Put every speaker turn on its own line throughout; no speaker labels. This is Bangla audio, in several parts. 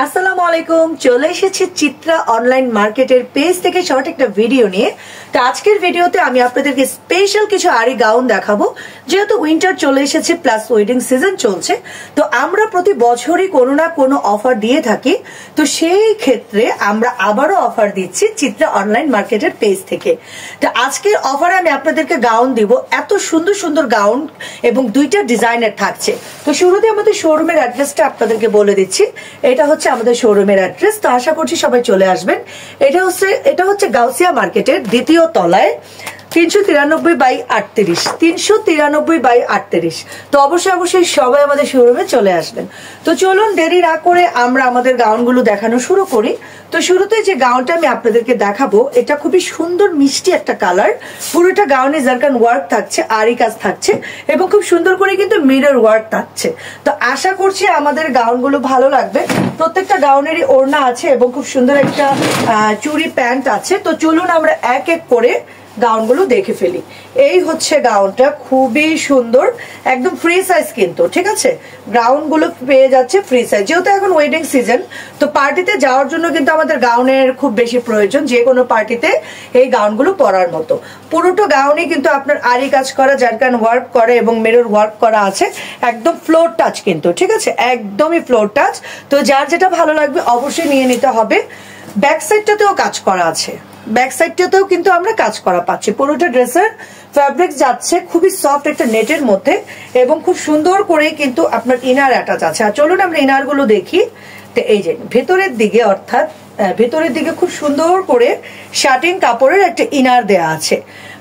আসসালামু আলাইকুম। চলে এসেছি চিত্রা অনলাইন মার্কেটের পেজ থেকে শর্ট একটা ভিডিও নিয়ে। তো আজকের ভিডিওতে আমি আপনাদেরকে স্পেশাল কিছু আরি গাউন দেখাবো। যেহেতু উইন্টার চলে এসেছে প্লাস ওয়েডিং সিজন চলছে, তো আমরা প্রতি বছরই কোনো না কোনো অফার দিয়ে থাকি। তো সেই ক্ষেত্রে আমরা আবারও অফার দিচ্ছি চিত্রা অনলাইন মার্কেটের পেজ থেকে। তো আজকের অফারে আমি আপনাদেরকে গাউন দিব, এত সুন্দর সুন্দর গাউন এবং দুইটা ডিজাইনের থাকছে। তো শুরুতে আমাদের শোরুমের অ্যাড্রেসটা আপনাদেরকে বলে দিচ্ছি। এটা হচ্ছে আমাদের শোরুমের অ্যাড্রেস। তো আশা করছি সবাই চলে আসবেন। এটা হচ্ছে গাউসিয়া মার্কেটের দ্বিতীয় তলায় 393/38 393/38। তো অবশ্যই সবাই আমাদের শোরুমে চলে আসবেন। তো চলুন দেরি না করে আমরা আমাদের গাউনগুলো দেখানো শুরু করি। তো শুরুতে যে গাউনটা আমি আপনাদেরকে দেখাবো, এটা খুবই সুন্দর মিষ্টি একটা কালার। পুরোটা গাউনে জারকান ওয়ার্ক থাকছে, আরি কাজ থাকছে এবং খুব সুন্দর করে কিন্তু মিরর ওয়ার্ক থাকছে। তো আশা করছি আমাদের গাউনগুলো ভালো লাগবে। প্রত্যেকটা গাউনেরই ওড়না আছে এবং খুব সুন্দর একটা চুড়ি প্যান্ট আছে। তো চলুন আমরা এক এক করে গাউনগুলো দেখে ফেলি। এই হচ্ছে গাউনটা, খুবই সুন্দর, একদম ফ্রি সাইজ কিন্তু, ঠিক আছে। গাউনগুলো পেয়ে যাচ্ছে ফ্রি সাইজ, যেহেতু এখন ওয়েডিং সিজন। তো পার্টিতে যাওয়ার জন্য কিন্তু আমাদের গাউনের খুব বেশি প্রয়োজন, যে কোনো পার্টিতে এই গাউনগুলো পরার মতো। পুরোটা গাউনে কিন্তু আপনার আরি কাজ করা, জারকান ওয়ার্ক করে এবং মিরর ওয়ার্ক করা আছে। একদম ফ্লোর টাচ কিন্তু, ঠিক আছে, একদমই ফ্লোর টাচ। তো যার যেটা ভালো লাগবে অবশ্যই নিয়ে নিতে হবে। ব্যাক সাইডটাতেও কাজ করা আছে, ব্যাক সাইডটাতেও কিন্তু আমরা কাজ করা পাচ্ছি। পুরোটা ড্রেসের ফ্যাব্রিক যাচ্ছে খুবই সফট একটা নেটের মধ্যে এবং খুব সুন্দর করে কিন্তু আপনার ইনার অ্যাটাচ আছে। আর চলুন আমরা ইনার গুলো দেখি। তো এই যে ভেতরের দিকে, অর্থাৎ ভেতরের দিকে খুব সুন্দর করে শার্টিং কাপড়ের একটা ইনার দেয়া আছে।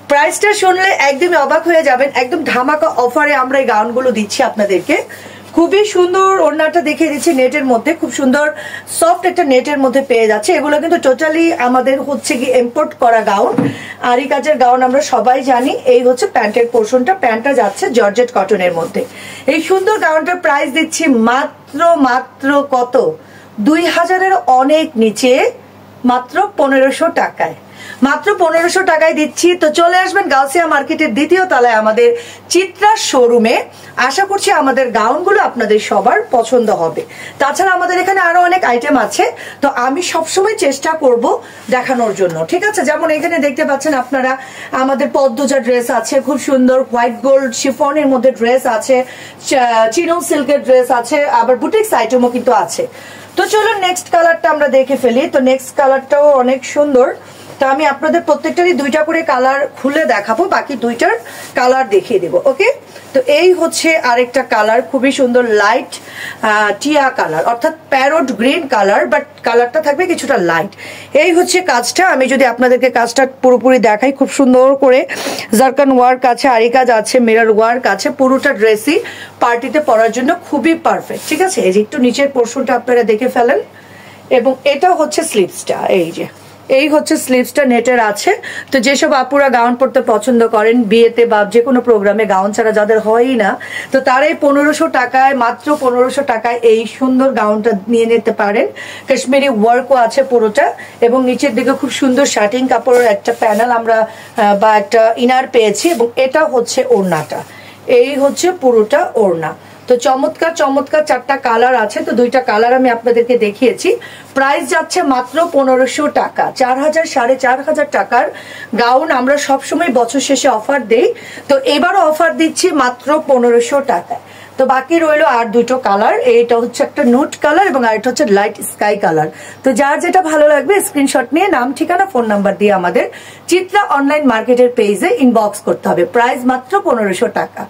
প্রাইসটা শুনলে একদমই অবাক হয়ে যাবেন। একদম ধামাকা অফারে আমরা এই গাউনগুলো দিচ্ছি আপনাদেরকে। খুবই সুন্দর ওড়নাটা দেখিয়ে দিচ্ছি, নেটের মধ্যে খুব সুন্দর সফট একটা নেটের মধ্যে পেয়ে যাচ্ছে। এগুলো কিন্তু টোটালি আমাদের হচ্ছে কি ইম্পোর্ট করা গাউন, আরি কাজের গাউন আমরা সবাই জানি। এই হচ্ছে প্যান্টের পোর্শনটা, প্যান্টটা যাচ্ছে জর্জেট কটনের মধ্যে। এই সুন্দর গাউনটার প্রাইস দিচ্ছি মাত্র কত, 2000-এর অনেক নিচে, মাত্র 1500 টাকায়, মাত্র 1500 টাকায় দিচ্ছি। তো চলে আসবেন গাউসিয়া মার্কেটের দ্বিতীয় তলায় আমাদের চিত্রা শোরুমে। আশা করছি আমাদের গাউনগুলো আপনাদের সবার পছন্দ হবে। তাছাড়া আমাদের এখানে আরো অনেক আইটেম আছে, তো আমি সবসময় চেষ্টা করব দেখানোর জন্য, ঠিক আছে। যেমন এখানে দেখতে পাচ্ছেন আপনারা, আমাদের পদ্মজা ড্রেস আছে, খুব সুন্দর হোয়াইট গোল্ড শিফনের মধ্যে ড্রেস আছে, চিনো সিল্কের ড্রেস আছে, আবার বুটিক্স আইটেমও কিন্তু আছে। তো চলুন নেক্সট কালারটা আমরা দেখে ফেলি। তো নেক্সট কালারটাও অনেক সুন্দর। তো আমি আপনাদের প্রত্যেকটারই দুইটা করে কালার খুলে দেখাবো, বাকি দুইটার কালার দেখিয়ে দেবো, ওকে। তো এই হচ্ছে আরেকটা কালার, খুবই সুন্দর লাইট টিয়া কালার, অর্থাৎ প্যারট গ্রিন কালার, বাট কালারটা থাকবে কিছুটা লাইট। এই হচ্ছে কাজটা। আমি যদি আপনাদেরকে কাজটা পুরোপুরি দেখাই, খুব সুন্দর করে জারকান ওয়ার্ক আছে, আরি কাজ আছে, মিরর ওয়ার্ক আছে। পুরোটা ড্রেসই পার্টিতে পরার জন্য খুবই পারফেক্ট, ঠিক আছে। এই যে একটু নিচের পোর্শনটা আপনারা দেখে ফেলেন এবং এটা হচ্ছে স্লিভসটা। এই হচ্ছে স্লিভসটা নেটের আছে। তো যেসব আপুরা গাউন পরতে পছন্দ করেন, বিয়েতে বা যে কোনো প্রোগ্রামে গাউন ছাড়া যাদের হয়ই না, তো তারাই 1500 টাকায়, মাত্র 1500 টাকায় এই সুন্দর গাউনটা নিয়ে নিতে পারেন। কাশ্মীরি ওয়ার্কও আছে পুরোটা এবং নিচের দিকে খুব সুন্দর শার্টিং কাপড়ের একটা প্যানেল আমরা বা একটা ইনার পেয়েছি এবং এটা হচ্ছে ওড়নাটা। এই হচ্ছে পুরোটা ওড়না। তো চমৎকার চমৎকার চারটা কালার আছে। তো দুইটা কালার আমি আপনাদেরকে দেখিয়েছি। প্রাইস যাচ্ছে মাত্র 1500 টাকা। 4000 4500 টাকার গাউন আমরা সবসময় বছর শেষে অফার দেই, তো এবারও অফার দিচ্ছি মাত্র 1500 টাকায়। তো বাকি রইলো আর দুটো কালার, এইটা হচ্ছে একটা নোট কালার এবং আরেকটা হচ্ছে লাইট স্কাই কালার। তো যার যেটা ভালো লাগবে স্ক্রিনশট নিয়ে নাম, ঠিকানা, ফোন নাম্বার দিয়ে আমাদের চিত্রা অনলাইন মার্কেটের পেজে ইনবক্স করতে হবে। প্রাইস মাত্র 1500 টাকা।